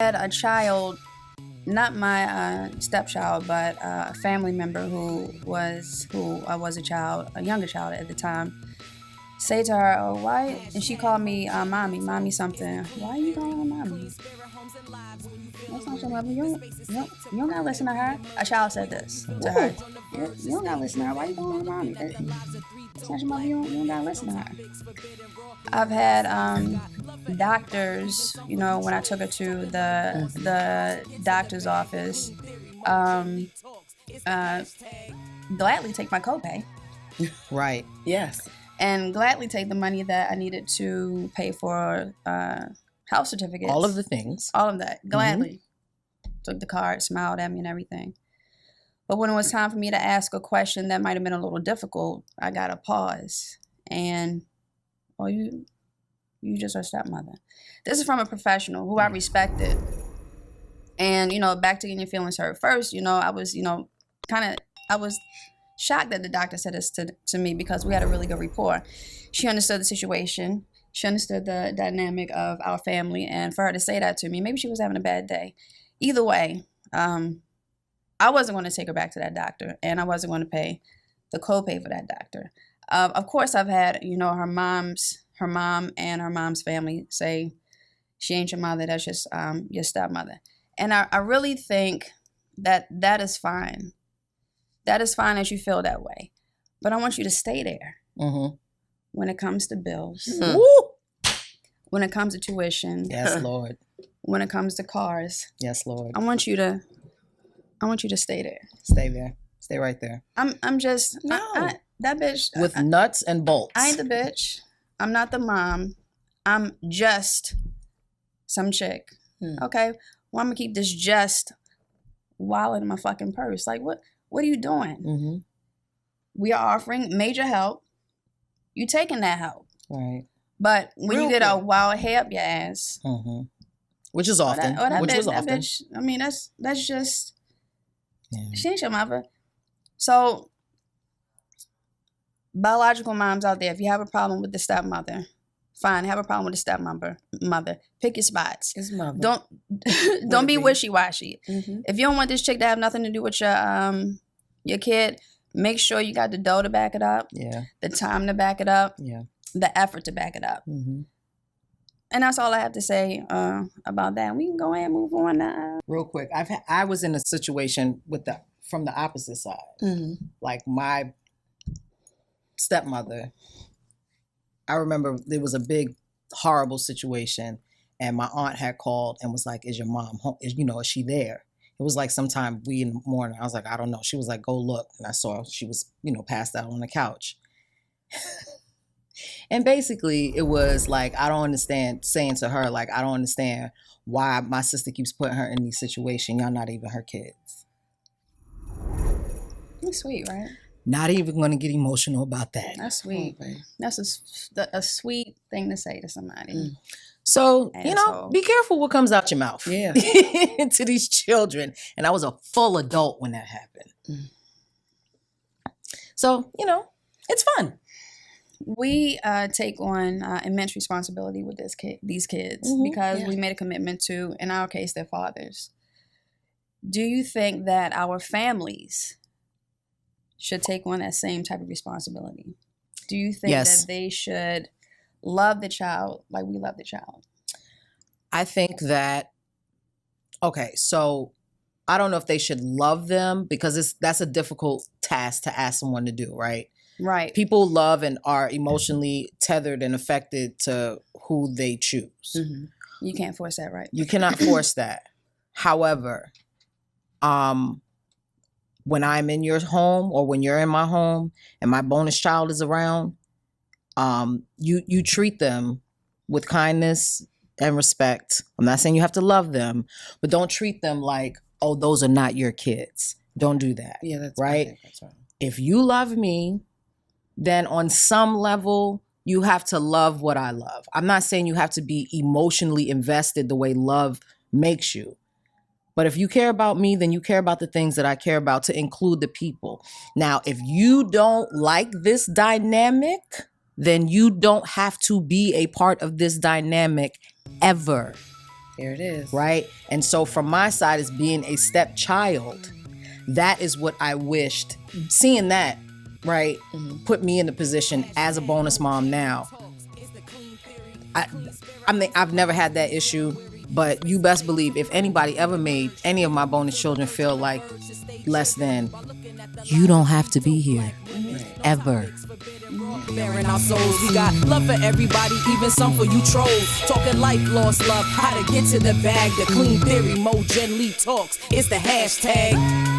had a child, not my stepchild, but a family member who was a child, a younger child at the time, say to her, "Oh, why?" And she called me mommy something. Why are you calling her mommy? That's not your mother. You don't gotta listen to her. A child said this to her. You don't gotta listen to her. Why you calling her mommy? It's not your mother. You don't gotta listen to her. I've had doctors, you know, when I took her to the doctor's office, gladly take my copay. Right. Yes. And gladly take the money that I needed to pay for health certificates. All of the things. All of that. Gladly. Took the card, smiled at me and everything. But when it was time for me to ask a question that might have been a little difficult, I got a pause. And, well, you just are a stepmother. This is from a professional who I respected. And, you know, back to getting your feelings hurt. First, you know, I was, you know, I was shocked that the doctor said this to me because we had a really good rapport. She understood the situation. She understood the dynamic of our family. And for her to say that to me, maybe she was having a bad day. Either way, I wasn't going to take her back to that doctor. And I wasn't going to pay the copay for that doctor. Of course, I've had, you know, her mom and her mom's family say, she ain't your mother, that's just your stepmother. And I really think that is fine. That is fine as you feel that way. But I want you to stay there. When it comes to bills. When it comes to tuition. Yes, Lord. When it comes to cars. Yes, Lord. I want you to stay there. Stay there. Stay right there. I'm just, no. That bitch. With nuts and bolts. I ain't the bitch. I'm not the mom. I'm just some chick. Okay? Well, I'm going to keep this just wallet in my fucking purse. Like, what are you doing? We are offering major help. You taking that help. Right. But when you get a wild hair up your ass. Which is often. Which was often. Bitch, I mean, that's just, she ain't your mother. So, biological moms out there, if you have a problem with the stepmother, fine, have a problem with the stepmother. Pick your spots. It's mother. Don't be wishy-washy. If you don't want this chick to have nothing to do with your kid, make sure you got the dough to back it up. Yeah. The time to back it up. Yeah. The effort to back it up. And that's all I have to say about that. We can go ahead and move on now. Real quick, I was in a situation from the opposite side. Like my stepmother, I remember there was a big, horrible situation, and my aunt had called and was like, "Is your mom home? Is she there?" It was like sometime in the morning. I was like, "I don't know." She was like, "Go look," and I saw she was, passed out on the couch. And basically, it was like, I don't understand, saying to her, like, I don't understand why my sister keeps putting her in these situations. Y'all not even her kids. That's sweet, right? Not even going to get emotional about that. That's sweet. That's a sweet thing to say to somebody. So, be careful what comes out your mouth. Yeah. To these children. And I was a full adult when that happened. So, it's fun. We take on immense responsibility with these kids because we made a commitment to, in our case, their fathers. Do you think that our families should take on that same type of responsibility? Do you think that they should love the child like we love the child? I think that, okay, so I don't know if they should love them because that's a difficult task to ask someone to do, right? Right. People love and are emotionally tethered and affected to who they choose. You can't force that, right? You cannot force that. However, when I'm in your home or when you're in my home and my bonus child is around, you treat them with kindness and respect. I'm not saying you have to love them, but don't treat them like, oh, those are not your kids. Don't do that. Yeah, that's right. That's right. If you love me, then on some level, you have to love what I love. I'm not saying you have to be emotionally invested the way love makes you. But if you care about me, then you care about the things that I care about, to include the people. Now, if you don't like this dynamic, then you don't have to be a part of this dynamic ever. There it is. Right? And so from my side as being a stepchild, that is what I wished. Seeing that, right, put me in the position as a bonus mom now. I mean, I've never had that issue, but you best believe if anybody ever made any of my bonus children feel like less than, you don't have to be here. Ever. Bearing our souls, we got love for everybody, even some for you trolls. Talking life, lost love, how to get to the bag. The clean theory, Mo Gen Lee talks. It's the hashtag.